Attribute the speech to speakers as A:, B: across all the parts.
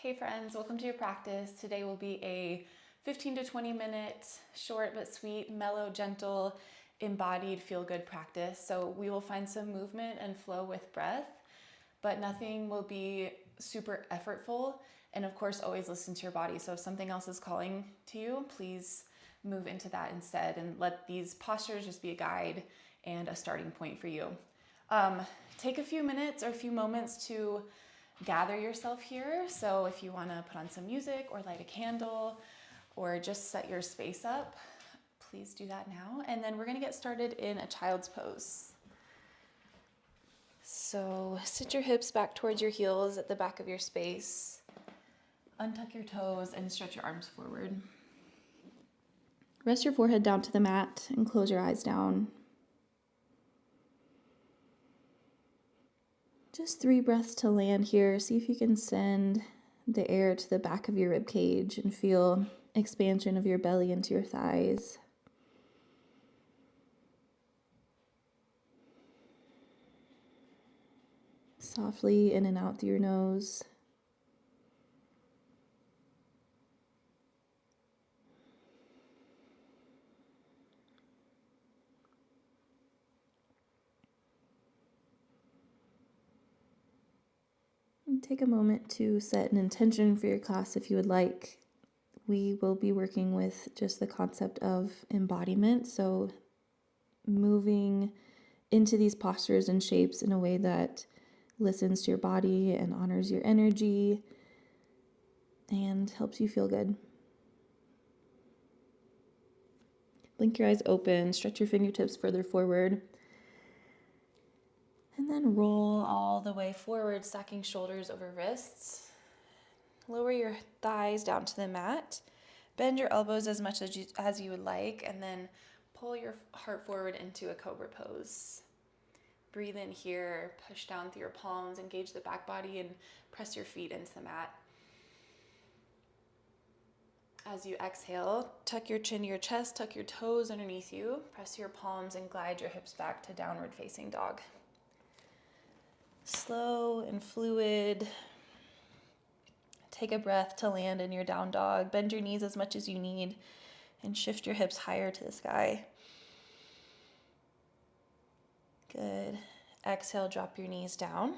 A: Hey friends, welcome to your practice. Today will be a 15 to 20 minute short but sweet, mellow, gentle, embodied feel-good practice. So we will find some movement and flow with breath, but nothing will be super effortful. And of course, always listen to your body. So if something else is calling to you, please move into that instead and let these postures just be a guide and a starting point for you. Take a few minutes or a few moments to gather yourself here. So if you want to put on some music or light a candle or just set your space up, please do that now. And then we're going to get started in a child's pose. So sit your hips back towards your heels at the back of your space. Untuck your toes and stretch your arms forward. Rest your forehead down to the mat and close your eyes down. Just 3 breaths to land here. See if you can send the air to the back of your rib cage and feel expansion of your belly into your thighs. Softly in and out through your nose. And take a moment to set an intention for your class if you would like. We will be working with just the concept of embodiment, so moving into these postures and shapes in a way that listens to your body and honors your energy and helps you feel good. Blink your eyes open, stretch your fingertips further forward, and then roll all the way forward, stacking shoulders over wrists. Lower your thighs down to the mat. Bend your elbows as much as you would like, and then pull your heart forward into a cobra pose. Breathe in here, push down through your palms, engage the back body, and press your feet into the mat. As you exhale, tuck your chin to your chest, tuck your toes underneath you, press your palms, and glide your hips back to downward facing dog. Slow and fluid. Take a breath to land in your down dog. Bend your knees as much as you need and shift your hips higher to the sky. Good. Exhale, drop your knees down.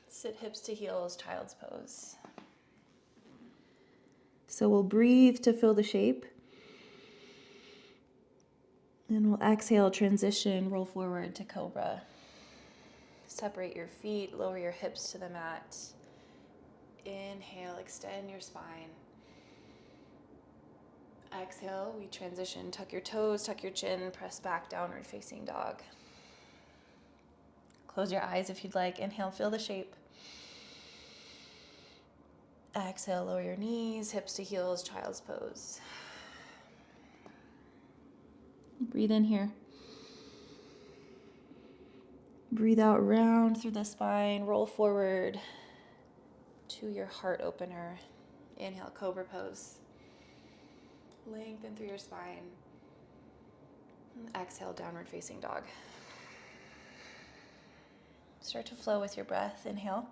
A: Sit hips to heels, child's pose. So we'll breathe to fill the shape. And we'll exhale, transition, roll forward to cobra. Separate your feet, lower your hips to the mat. Inhale, extend your spine. Exhale, we transition. Tuck your toes, tuck your chin, press back, downward facing dog. Close your eyes if you'd like. Inhale, feel the shape. Exhale, lower your knees, hips to heels, child's pose. Breathe in here. Breathe out, round through the spine, roll forward to your heart opener. Inhale, cobra pose. Lengthen through your spine. Exhale, downward facing dog. Start to flow with your breath. Inhale.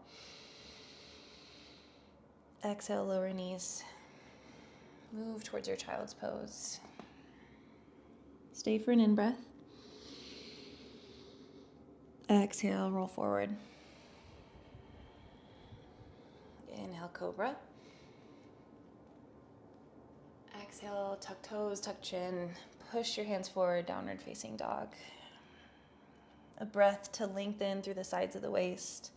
A: Exhale, lower knees. Move towards your child's pose. Stay for an in-breath. Exhale, roll forward. Inhale, cobra. Exhale, tuck toes, tuck chin. Push your hands forward, downward facing dog. A breath to lengthen through the sides of the waist.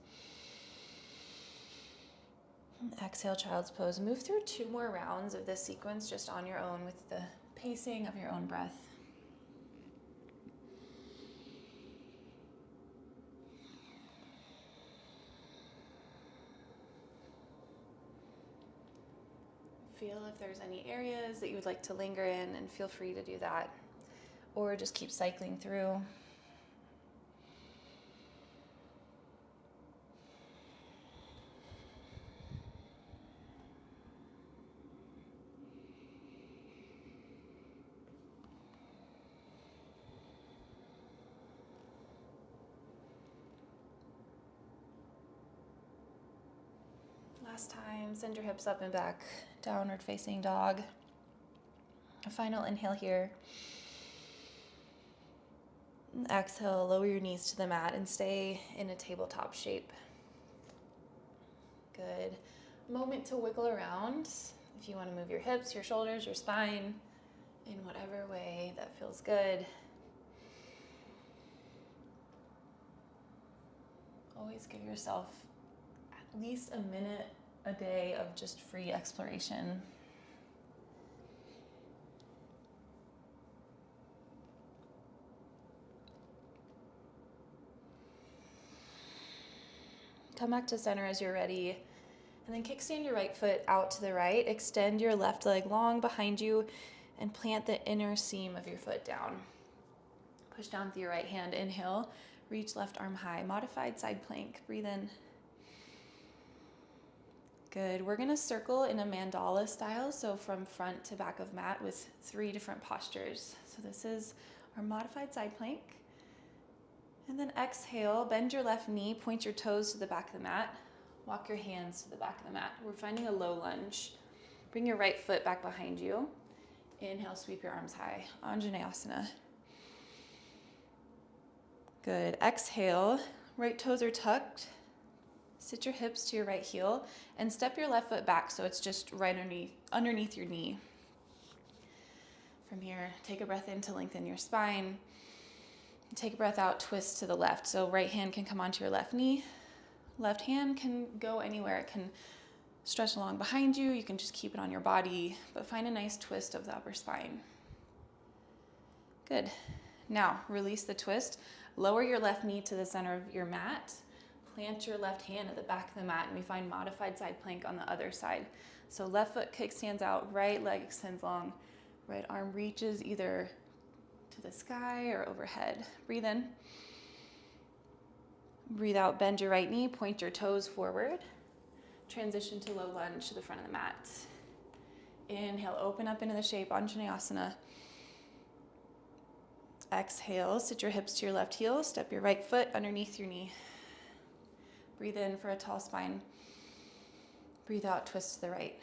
A: Exhale, child's pose. Move through 2 more rounds of this sequence just on your own with the pacing of your own breath. Feel if there's any areas that you would like to linger in, and feel free to do that. Or just keep cycling through. Last time, send your hips up and back, downward facing dog. A final inhale here. Exhale, lower your knees to the mat and stay in a tabletop shape. Good. Moment to wiggle around. If you want to move your hips, your shoulders, your spine, in whatever way that feels good. Always give yourself at least a minute a day of just free exploration. Come back to center as you're ready, and then kickstand your right foot out to the right. Extend your left leg long behind you and plant the inner seam of your foot down. Push down through your right hand. Inhale, reach left arm high. Modified side plank. Breathe in. Good. We're going to circle in a mandala style, so from front to back of mat with 3 different postures. So this is our modified side plank. And then exhale, bend your left knee, point your toes to the back of the mat. Walk your hands to the back of the mat. We're finding a low lunge. Bring your right foot back behind you. Inhale, sweep your arms high. Anjaneyasana. Good. Exhale, right toes are tucked. Sit your hips to your right heel and step your left foot back so it's just right underneath your knee. From here, take a breath in to lengthen your spine. Take a breath out, twist to the left. So right hand can come onto your left knee. Left hand can go anywhere. It can stretch along behind you. You can just keep it on your body, but find a nice twist of the upper spine. Good. Now, release the twist. Lower your left knee to the center of your mat. Plant your left hand at the back of the mat, and we find modified side plank on the other side. So left foot kickstands out, right leg extends long, right arm reaches either to the sky or overhead. Breathe in. Breathe out, bend your right knee, point your toes forward. Transition to low lunge to the front of the mat. Inhale, open up into the shape, Anjaneyasana. Exhale, sit your hips to your left heel, step your right foot underneath your knee. Breathe in for a tall spine. Breathe out, twist to the right.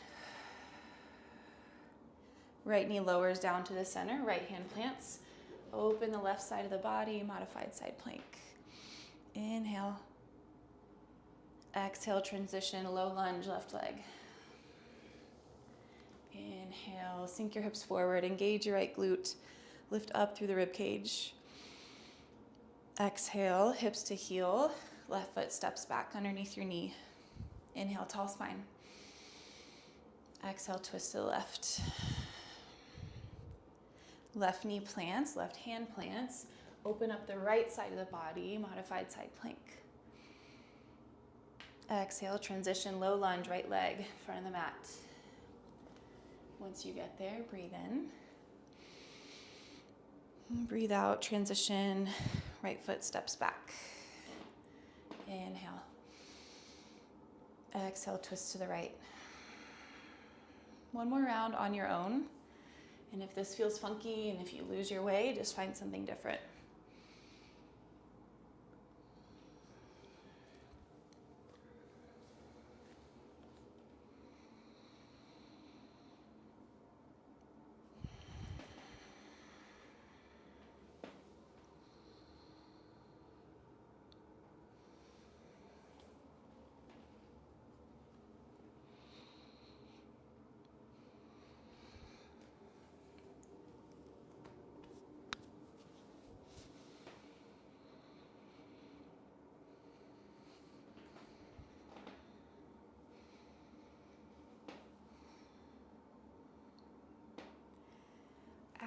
A: Right knee lowers down to the center, right hand plants. Open the left side of the body, modified side plank. Inhale. Exhale, transition, low lunge, left leg. Inhale, sink your hips forward, engage your right glute, lift up through the rib cage. Exhale, hips to heel, left foot steps back underneath your knee. Inhale, tall spine. Exhale, twist to the left. Left knee plants, left hand plants. Open up the right side of the body, modified side plank. Exhale, transition, low lunge, right leg, front of the mat. Once you get there, breathe in. Breathe out, transition, right foot steps back. Inhale. Exhale, twist to the right. One more round on your own. And if this feels funky and if you lose your way, just find something different.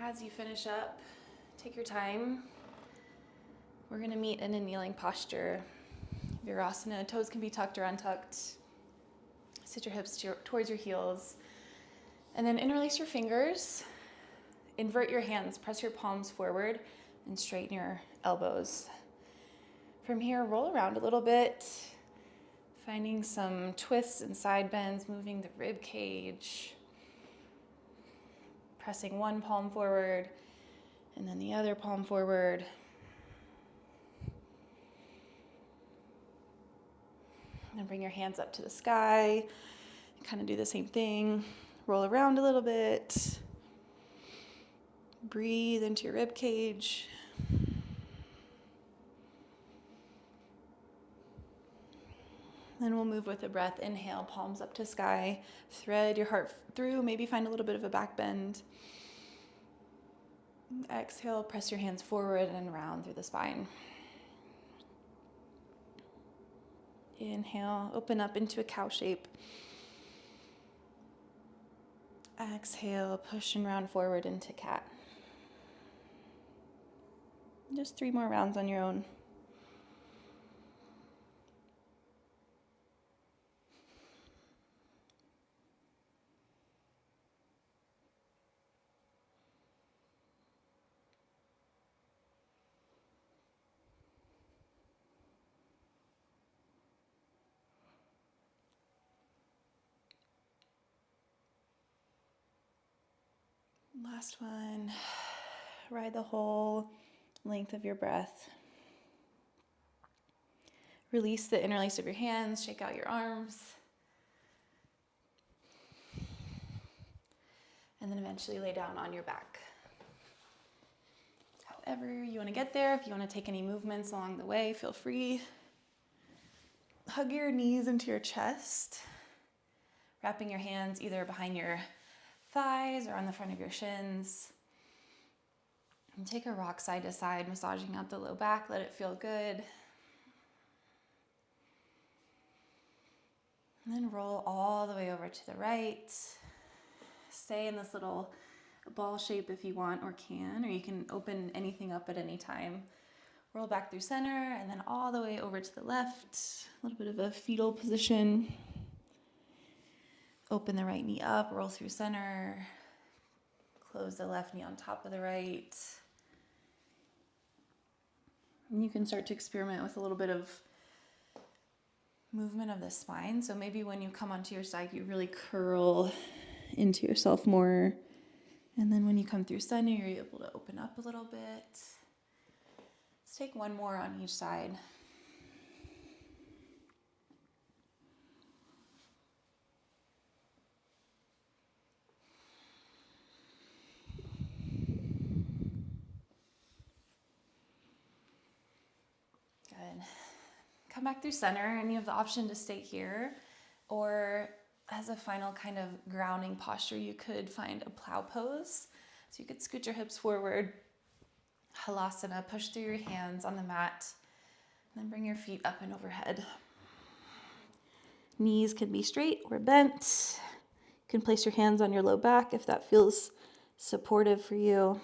A: As you finish up, take your time. We're going to meet in a kneeling posture. Virasana, toes can be tucked or untucked. Sit your hips towards your heels. And then interlace your fingers. Invert your hands, press your palms forward, and straighten your elbows. From here, roll around a little bit, finding some twists and side bends, moving the rib cage. Pressing one palm forward and then the other palm forward. And bring your hands up to the sky. Kind of do the same thing. Roll around a little bit. Breathe into your rib cage. Then we'll move with a breath. Inhale, palms up to sky. Thread your heart through. Maybe find a little bit of a back bend. Exhale, press your hands forward and round through the spine. Inhale, open up into a cow shape. Exhale, push and round forward into cat. Just 3 more rounds on your own. Last one. Ride the whole length of your breath. Release the interlace of your hands, shake out your arms. And then eventually lay down on your back. However you want to get there, if you want to take any movements along the way, feel free. Hug your knees into your chest, wrapping your hands either behind your thighs or on the front of your shins. And take a rock side to side, massaging out the low back. Let it feel good. And then roll all the way over to the right. Stay in this little ball shape if you want or can, or you can open anything up at any time. Roll back through center and then all the way over to the left. A little bit of a fetal position. Open the right knee up, roll through center. Close the left knee on top of the right. And you can start to experiment with a little bit of movement of the spine. So maybe when you come onto your side, you really curl into yourself more. And then when you come through center, you're able to open up a little bit. Let's take one more on each side. Good. Come back through center, and you have the option to stay here, or as a final kind of grounding posture, you could find a plow pose. So you could scoot your hips forward, halasana, push through your hands on the mat, and then bring your feet up and overhead. Knees can be straight or bent. You can place your hands on your low back if that feels supportive for you.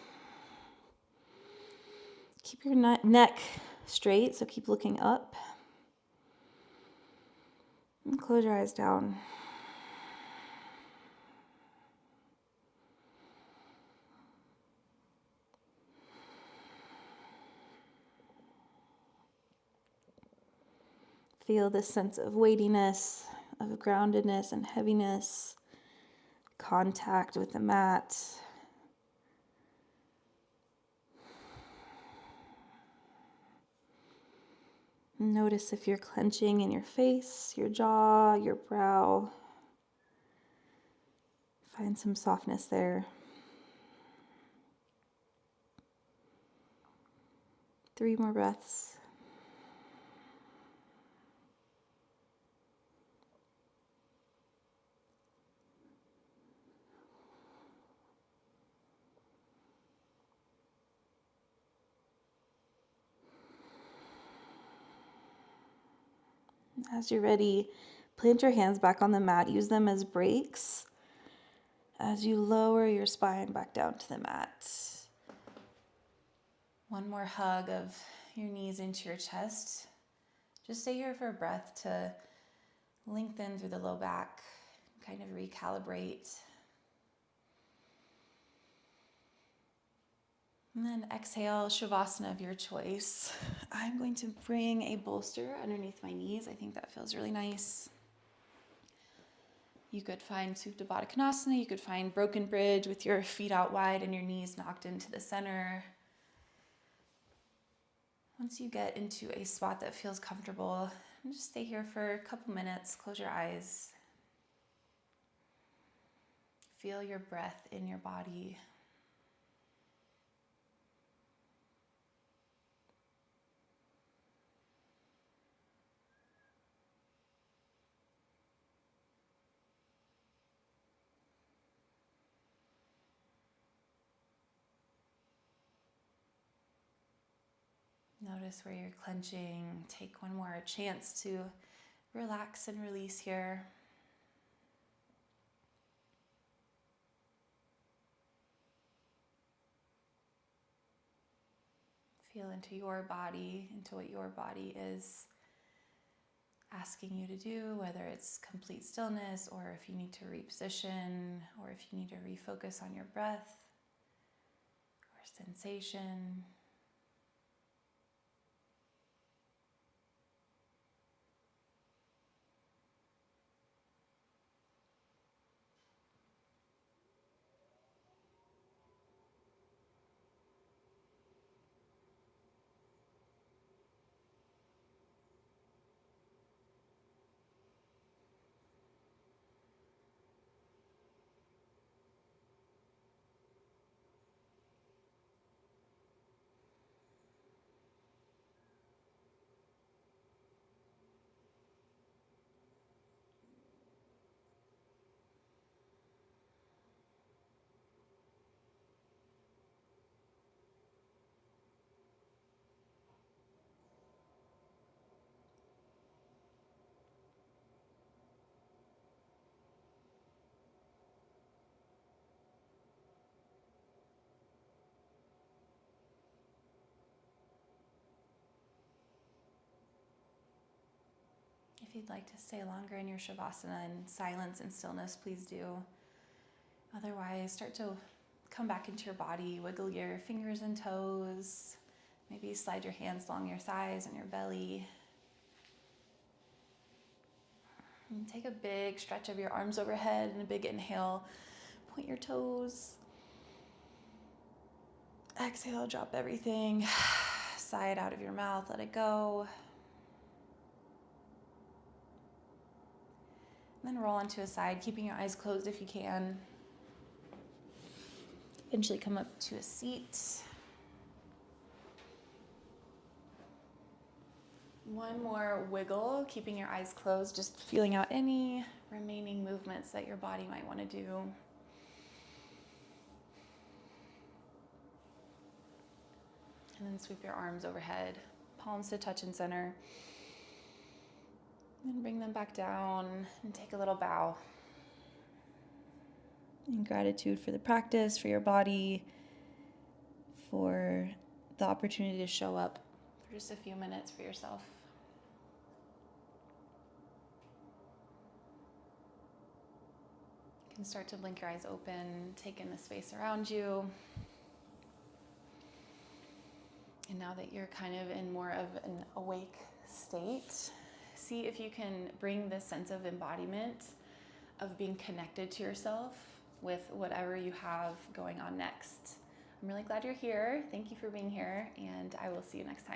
A: Keep your neck straight, so keep looking up. And close your eyes down. Feel this sense of weightiness, of groundedness and heaviness, contact with the mat. Notice if you're clenching in your face, your jaw, your brow. Find some softness there. 3 more breaths. As you're ready, plant your hands back on the mat. Use them as brakes as you lower your spine back down to the mat. One more hug of your knees into your chest. Just stay here for a breath to lengthen through the low back, kind of recalibrate. And then exhale, Shavasana of your choice. I'm going to bring a bolster underneath my knees. I think that feels really nice. You could find Supta Baddha Konasana. You could find broken bridge with your feet out wide and your knees knocked into the center. Once you get into a spot that feels comfortable, just stay here for a couple minutes. Close your eyes. Feel your breath in your body. Notice where you're clenching. Take one more chance to relax and release here. Feel into your body, into what your body is asking you to do, whether it's complete stillness or if you need to reposition or if you need to refocus on your breath or sensation. If you'd like to stay longer in your Shavasana in silence and stillness, please do. Otherwise, start to come back into your body, wiggle your fingers and toes, maybe slide your hands along your thighs and your belly. And take a big stretch of your arms overhead and a big inhale. Point your toes. Exhale, drop everything. Sigh it out of your mouth, let it go. And then roll onto a side, keeping your eyes closed if you can. Eventually come up to a seat. One more wiggle, keeping your eyes closed, just feeling out any remaining movements that your body might want to do. And then sweep your arms overhead, palms to touch in center. And bring them back down and take a little bow. In gratitude for the practice, for your body, for the opportunity to show up for just a few minutes for yourself. You can start to blink your eyes open, take in the space around you. And now that you're kind of in more of an awake state, see if you can bring this sense of embodiment, of being connected to yourself with whatever you have going on next. I'm really glad you're here. Thank you for being here, and I will see you next time.